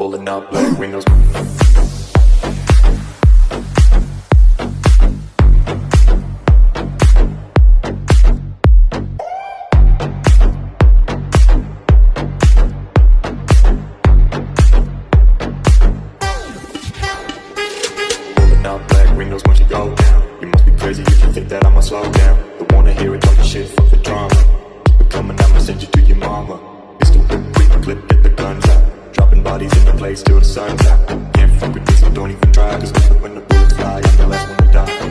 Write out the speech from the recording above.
Pulling up black windows. Windows once you go down. You must be crazy if you think that I'ma slow down. Don't wanna hear it talking shit, fuck the drama. Keep it coming, I'ma send you to your mama. Pistol whip, quick clip, get the guns out. Dropping bodies in the place till the sun's out. Can't fuck with this, so don't even try. Cause when the bullets fly, I'm the last one to die.